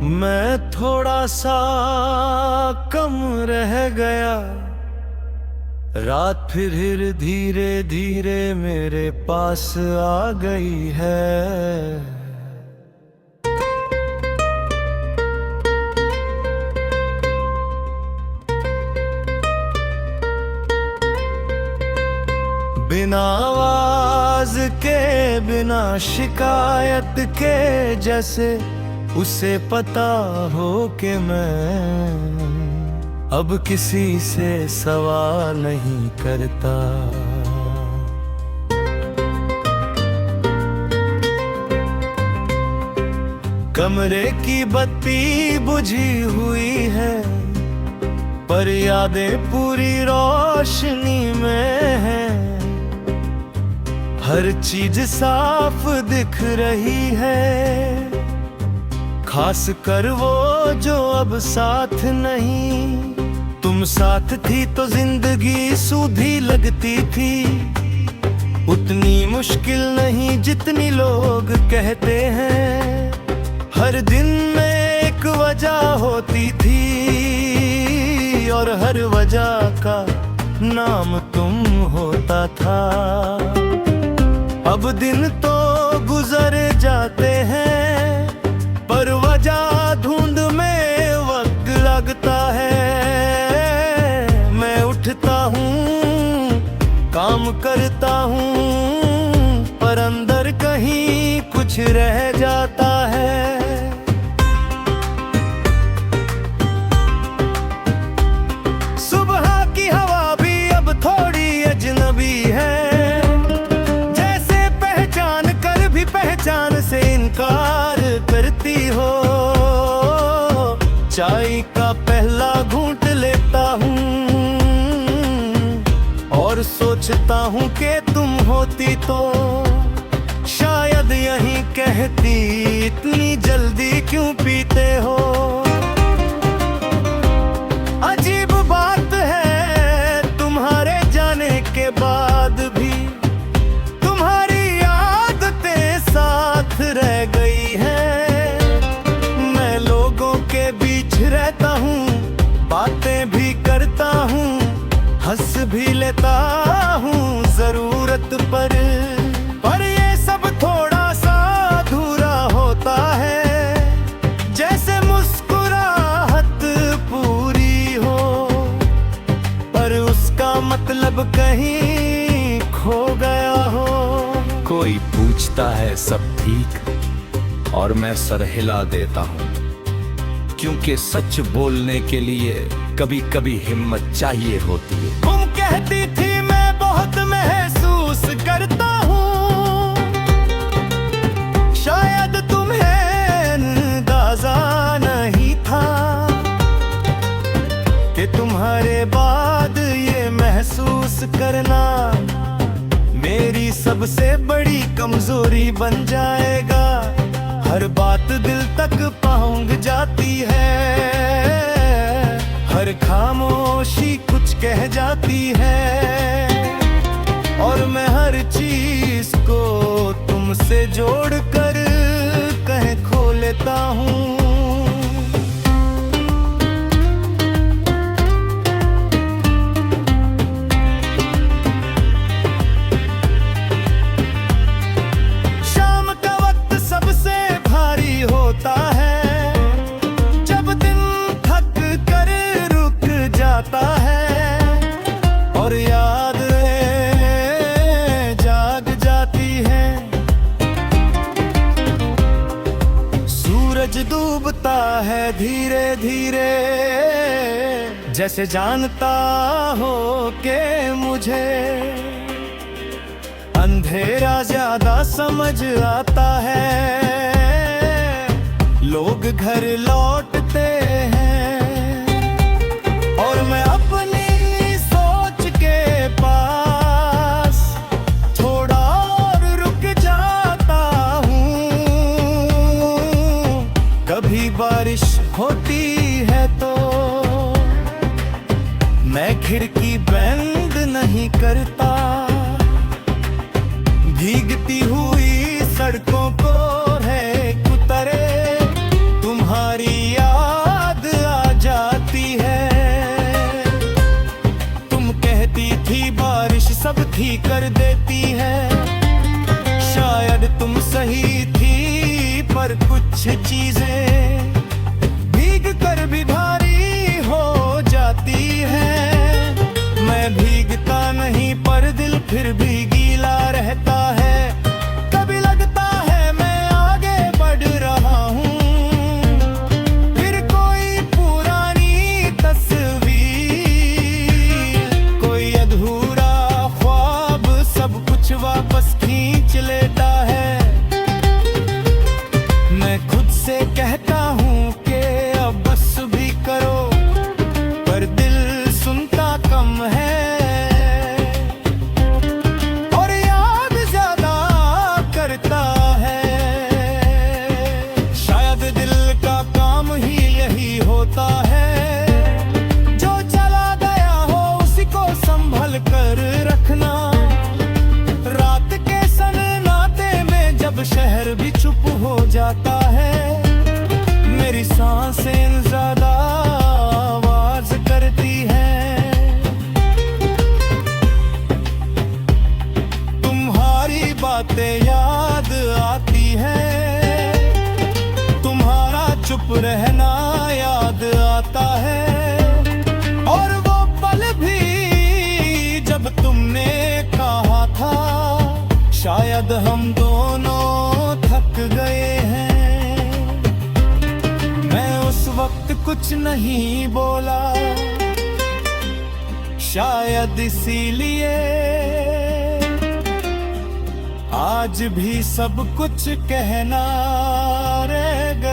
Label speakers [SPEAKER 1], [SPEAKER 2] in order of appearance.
[SPEAKER 1] मैं थोड़ा सा कम रह गया। रात फिर धीरे धीरे मेरे पास आ गई है। बिना आवाज के, बिना शिकायत के, जैसे उसे पता हो कि मैं अब किसी से सवाल नहीं करता। कमरे की बत्ती बुझी हुई है, पर यादें पूरी रोशनी में हैं। हर चीज साफ दिख रही है, खास कर वो जो अब साथ नहीं। तुम साथ थी तो जिंदगी सूधी लगती थी, उतनी मुश्किल नहीं जितनी लोग कहते हैं। हर दिन में एक वजह होती थी, और हर वजह का नाम तुम होता था। अब दिन तो गुजर जाते हैं, पर वजह ढूंढ में वक्त लगता है। मैं उठता हूँ, काम करता हूँ, पर अंदर कहीं कुछ रह जाता है। सुबह की हवा भी अब थोड़ी अजनबी है, पहचान से इनकार करती हो। चाय का पहला घूंट लेता हूँ, और सोचता हूँ कि तुम होती तो शायद यही कहती, इतनी जल्दी क्यों पीते हो। अजीब बात है, तुम्हारे जाने के बाद भी रह गई है। मैं लोगों के बीच रहता हूँ, बातें भी करता हूँ, हंस भी लेता हूँ जरूरत पर ये सब थोड़ा सा अधूरा होता है। जैसे मुस्कुराहट पूरी हो, पर उसका मतलब कहीं खो गया हो।
[SPEAKER 2] कोई पूछता है सब ठीक, और मैं सर हिला देता हूँ, क्योंकि सच बोलने के लिए कभी कभी हिम्मत चाहिए होती है।
[SPEAKER 1] तुम कहती थी मैं बहुत महसूस करता हूँ, शायद तुम्हें अंदाजा नहीं था कि तुम्हारे बाद ये महसूस करना मेरी सबसे बड़ी कमजोरी बन जाएगा। हर बात दिल तक पहुंच जाती है, हर खामोशी कुछ कह जाती है, और मैं हर चीज को तुमसे जोड़कर कहीं खो लेता हूँ। होता है जब दिन थक कर रुक जाता है, और याद जाग जाती है। सूरज डूबता है धीरे धीरे, जैसे जानता हो कि मुझे अंधेरा ज्यादा समझ आता है। लोग घर लौटते हैं, और मैं अपनी सोच के पास थोड़ा और रुक जाता हूँ। कभी बारिश होती है तो मैं खिड़की बंद नहीं करता, भीगती हुई सड़कों को है कुतरे तुम्हारी कर देती है। शायद तुम सही थी पर कुछ चीजें भीग कर भी भारी हो जाती है। मैं भीगता नहीं पर दिल फिर भी गीला रहता है। कभी लगता है मैं आगे बढ़ रहा हूँ, फिर कोई पुरानी तस्वीर, कोई अधूरा ख्वाब सब कुछ वापस खींच लेता है। मैं खुद से कहता हूँ कि अब बस भी करो, पर दिल सुनता कम है और याद ज्यादा करता है। शायद दिल का काम ही यही होता है, जो चला गया हो उसी को संभल कर रखना। रात के सन्नाटे में जब शहर भी चुप हो जाता है, मेरी सांसें ज्यादा आवाज करती हैं। तुम्हारी बातें याद आती हैं, तुम्हारा चुप रहना याद आता है। और वो पल भी जब तुमने कहा था शायद हम दोनों थक गए हैं। मैं उस वक्त कुछ नहीं बोला, शायद इसीलिए आज भी सब कुछ कहना रह गया।